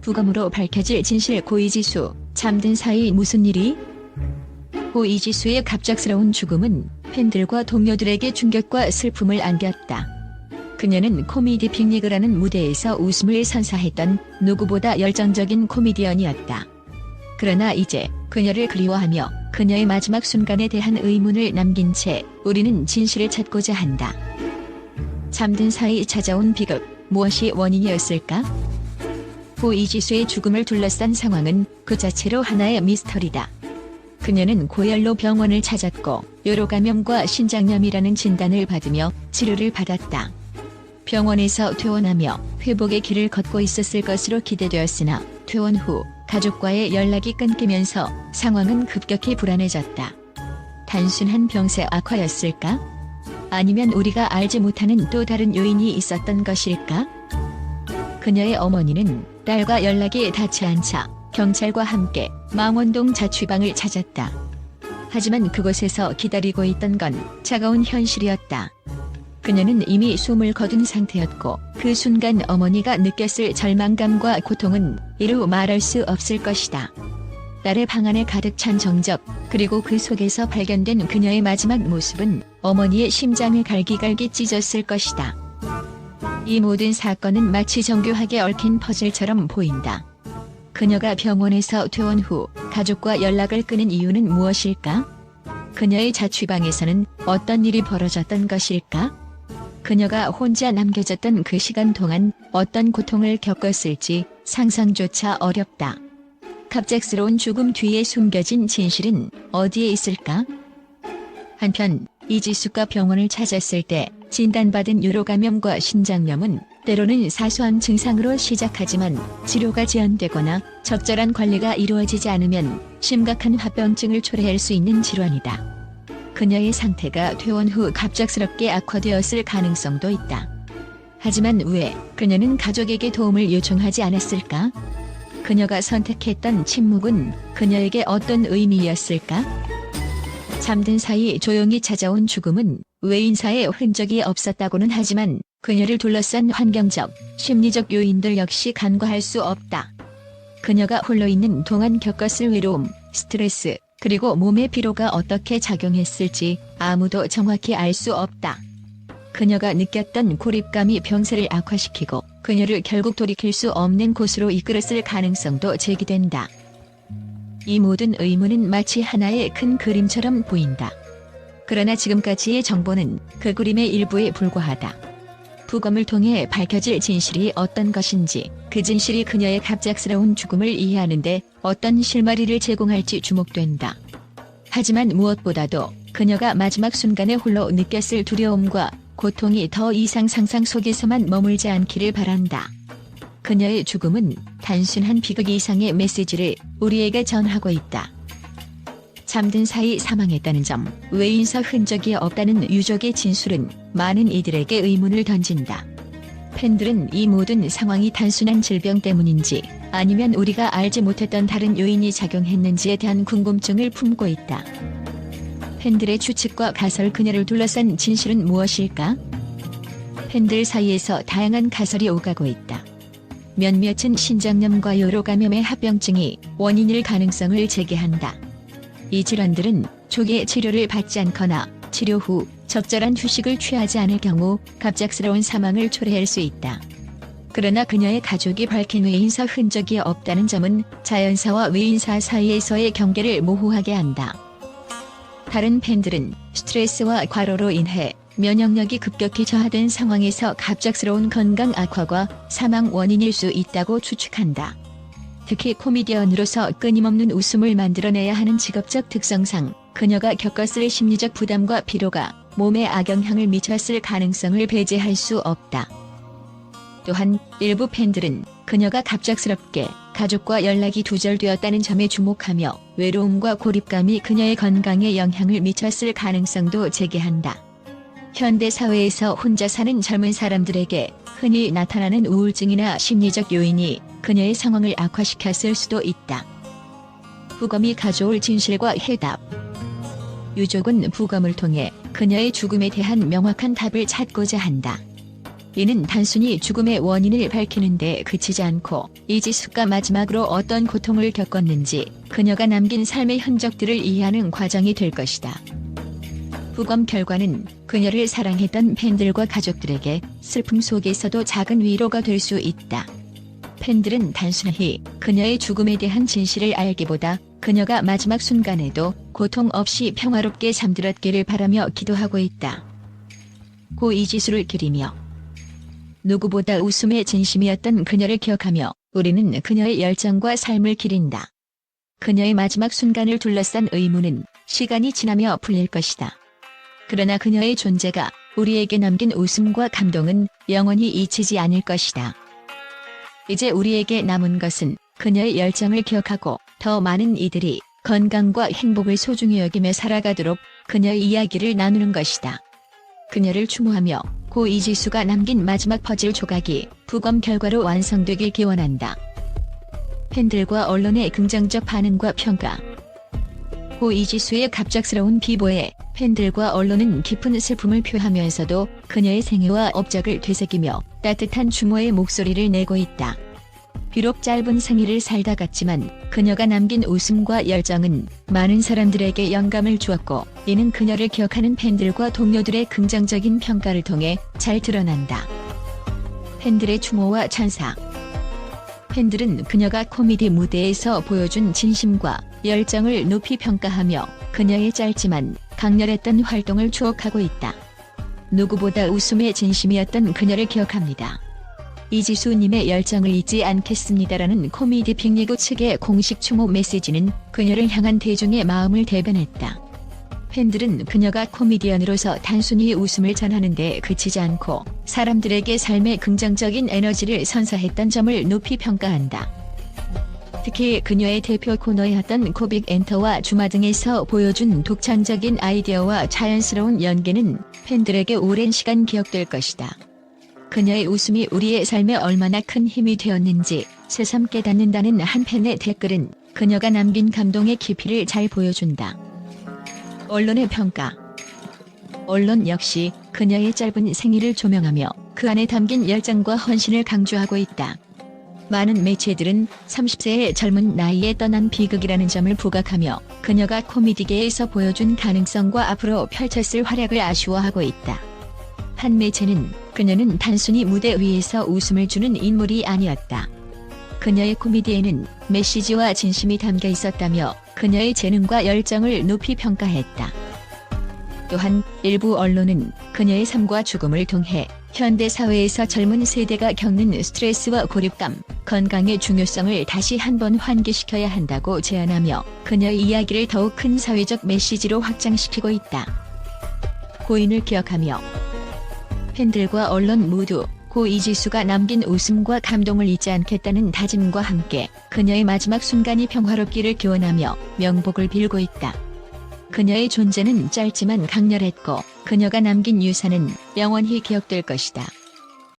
부검으로 밝혀질 진실. 고이지수, 잠든 사이 무슨 일이? 고이지수의 갑작스러운 죽음은 팬들과 동료들에게 충격과 슬픔을 안겼다. 그녀는 코미디 빅리그라는 무대에서 웃음을 선사했던 누구보다 열정적인 코미디언이었다. 그러나 이제 그녀를 그리워하며 그녀의 마지막 순간에 대한 의문을 남긴 채 우리는 진실을 찾고자 한다. 잠든 사이 찾아온 비극, 무엇이 원인이었을까? 고이지수의 죽음을 둘러싼 상황은 그 자체로 하나의 미스터리다. 그녀는 고열로 병원을 찾았고 요로 감염과 신장염이라는 진단을 받으며 치료를 받았다. 병원에서 퇴원하며 회복의 길을 걷고 있었을 것으로 기대되었으나 퇴원 후 가족과의 연락이 끊기면서 상황은 급격히 불안해졌다. 단순한 병세 악화였을까? 아니면 우리가 알지 못하는 또 다른 요인이 있었던 것일까? 그녀의 어머니는 딸과 연락이 닿지 않자 경찰과 함께 망원동 자취방을 찾았다. 하지만 그곳에서 기다리고 있던 건 차가운 현실이었다. 그녀는 이미 숨을 거둔 상태였고 그 순간 어머니가 느꼈을 절망감과 고통은 이루 말할 수 없을 것이다. 딸의 방 안에 가득 찬 정적, 그리고 그 속에서 발견된 그녀의 마지막 모습은 어머니의 심장을 갈기갈기 찢었을 것이다. 이 모든 사건은 마치 정교하게 얽힌 퍼즐처럼 보인다. 그녀가 병원에서 퇴원 후 가족과 연락을 끊은 이유는 무엇일까? 그녀의 자취방에서는 어떤 일이 벌어졌던 것일까? 그녀가 혼자 남겨졌던 그 시간 동안 어떤 고통을 겪었을지 상상조차 어렵다. 갑작스러운 죽음 뒤에 숨겨진 진실은 어디에 있을까? 한편 이지수가 병원을 찾았을 때 진단받은 요로 감염과 신장염은 때로는 사소한 증상으로 시작하지만 치료가 지연되거나 적절한 관리가 이루어지지 않으면 심각한 합병증을 초래할 수 있는 질환이다. 그녀의 상태가 퇴원 후 갑작스럽게 악화되었을 가능성도 있다. 하지만 왜 그녀는 가족에게 도움을 요청하지 않았을까? 그녀가 선택했던 침묵은 그녀에게 어떤 의미였을까? 잠든 사이 조용히 찾아온 죽음은 외인사의 흔적이 없었다고는 하지만 그녀를 둘러싼 환경적, 심리적 요인들 역시 간과할 수 없다. 그녀가 홀로 있는 동안 겪었을 외로움, 스트레스, 그리고 몸의 피로가 어떻게 작용했을지 아무도 정확히 알 수 없다. 그녀가 느꼈던 고립감이 병세를 악화시키고 그녀를 결국 돌이킬 수 없는 곳으로 이끌었을 가능성도 제기된다. 이 모든 의문은 마치 하나의 큰 그림처럼 보인다. 그러나 지금까지의 정보는 그 그림의 일부에 불과하다. 부검을 통해 밝혀질 진실이 어떤 것인지, 그 진실이 그녀의 갑작스러운 죽음을 이해하는데 어떤 실마리를 제공할지 주목된다. 하지만 무엇보다도 그녀가 마지막 순간에 홀로 느꼈을 두려움과 고통이 더 이상 상상 속에서만 머물지 않기를 바란다. 그녀의 죽음은 단순한 비극 이상의 메시지를 우리에게 전하고 있다. 잠든 사이 사망했다는 점, 외인사 흔적이 없다는 유족의 진술은 많은 이들에게 의문을 던진다. 팬들은 이 모든 상황이 단순한 질병 때문인지 아니면 우리가 알지 못했던 다른 요인이 작용했는지에 대한 궁금증을 품고 있다. 팬들의 추측과 가설, 그녀를 둘러싼 진실은 무엇일까? 팬들 사이에서 다양한 가설이 오가고 있다. 몇몇은 신장염과 요로 감염의 합병증이 원인일 가능성을 제기한다. 이 질환들은 초기에 치료를 받지 않거나 치료 후 적절한 휴식을 취하지 않을 경우 갑작스러운 사망을 초래할 수 있다. 그러나 그녀의 가족이 밝힌 외인사 흔적이 없다는 점은 자연사와 외인사 사이에서의 경계를 모호하게 한다. 다른 팬들은 스트레스와 과로로 인해 면역력이 급격히 저하된 상황에서 갑작스러운 건강 악화가 사망 원인일 수 있다고 추측한다. 특히 코미디언으로서 끊임없는 웃음을 만들어내야 하는 직업적 특성상 그녀가 겪었을 심리적 부담과 피로가 몸에 악영향을 미쳤을 가능성을 배제할 수 없다. 또한 일부 팬들은 그녀가 갑작스럽게 가족과 연락이 두절되었다는 점에 주목하며 외로움과 고립감이 그녀의 건강에 영향을 미쳤을 가능성도 제기한다. 현대 사회에서 혼자 사는 젊은 사람들에게 흔히 나타나는 우울증이나 심리적 요인이 그녀의 상황을 악화시켰을 수도 있다. 부검이 가져올 진실과 해답. 유족은 부검을 통해 그녀의 죽음에 대한 명확한 답을 찾고자 한다. 이는 단순히 죽음의 원인을 밝히는데 그치지 않고 이지수가 마지막으로 어떤 고통을 겪었는지 그녀가 남긴 삶의 흔적들을 이해하는 과정이 될 것이다. 부검 결과는 그녀를 사랑했던 팬들과 가족들에게 슬픔 속에서도 작은 위로가 될 수 있다. 팬들은 단순히 그녀의 죽음에 대한 진실을 알기보다 그녀가 마지막 순간에도 고통 없이 평화롭게 잠들었기를 바라며 기도하고 있다. 고 이지수를 기리며 누구보다 웃음의 진심이었던 그녀를 기억하며 우리는 그녀의 열정과 삶을 기린다. 그녀의 마지막 순간을 둘러싼 의문은 시간이 지나며 풀릴 것이다. 그러나 그녀의 존재가 우리에게 남긴 웃음과 감동은 영원히 잊히지 않을 것이다. 이제 우리에게 남은 것은 그녀의 열정을 기억하고 더 많은 이들이 건강과 행복을 소중히 여기며 살아가도록 그녀의 이야기를 나누는 것이다. 그녀를 추모하며 고 이지수가 남긴 마지막 퍼즐 조각이 부검 결과로 완성되길 기원한다. 팬들과 언론의 긍정적 반응과 평가. 고 이지수의 갑작스러운 비보에 팬들과 언론은 깊은 슬픔을 표하면서도 그녀의 생애와 업적을 되새기며 따뜻한 추모의 목소리를 내고 있다. 비록 짧은 생일을 살다 갔지만 그녀가 남긴 웃음과 열정은 많은 사람들에게 영감을 주었고 이는 그녀를 기억하는 팬들과 동료들의 긍정적인 평가를 통해 잘 드러난다. 팬들의 추모와 찬사. 팬들은 그녀가 코미디 무대에서 보여준 진심과 열정을 높이 평가하며 그녀의 짧지만 강렬했던 활동을 추억하고 있다. 누구보다 웃음의 진심이었던 그녀를 기억합니다. 이지수님의 열정을 잊지 않겠습니다라는 코미디 빅리그 측의 공식 추모 메시지는 그녀를 향한 대중의 마음을 대변했다. 팬들은 그녀가 코미디언으로서 단순히 웃음을 전하는 데 그치지 않고 사람들에게 삶의 긍정적인 에너지를 선사했던 점을 높이 평가한다. 특히 그녀의 대표 코너였던 코빅 엔터와 주마 등에서 보여준 독창적인 아이디어와 자연스러운 연기는 팬들에게 오랜 시간 기억될 것이다. 그녀의 웃음이 우리의 삶에 얼마나 큰 힘이 되었는지 새삼 깨닫는다는 한 팬의 댓글은 그녀가 남긴 감동의 깊이를 잘 보여준다. 언론의 평가. 언론 역시 그녀의 짧은 생일을 조명하며 그 안에 담긴 열정과 헌신을 강조하고 있다. 많은 매체들은 30세의 젊은 나이에 떠난 비극이라는 점을 부각하며 그녀가 코미디계에서 보여준 가능성과 앞으로 펼쳤을 활약을 아쉬워하고 있다. 한 매체는 그녀는 단순히 무대 위에서 웃음을 주는 인물이 아니었다. 그녀의 코미디에는 메시지와 진심이 담겨 있었다며 그녀의 재능과 열정을 높이 평가했다. 또한 일부 언론은 그녀의 삶과 죽음을 통해 현대 사회에서 젊은 세대가 겪는 스트레스와 고립감, 건강의 중요성을 다시 한번 환기시켜야 한다고 제안하며 그녀의 이야기를 더욱 큰 사회적 메시지로 확장시키고 있다. 고인을 기억하며 팬들과 언론 모두 고 이지수가 남긴 웃음과 감동을 잊지 않겠다는 다짐과 함께 그녀의 마지막 순간이 평화롭기를 기원하며 명복을 빌고 있다. 그녀의 존재는 짧지만 강렬했고 그녀가 남긴 유산은 영원히 기억될 것이다.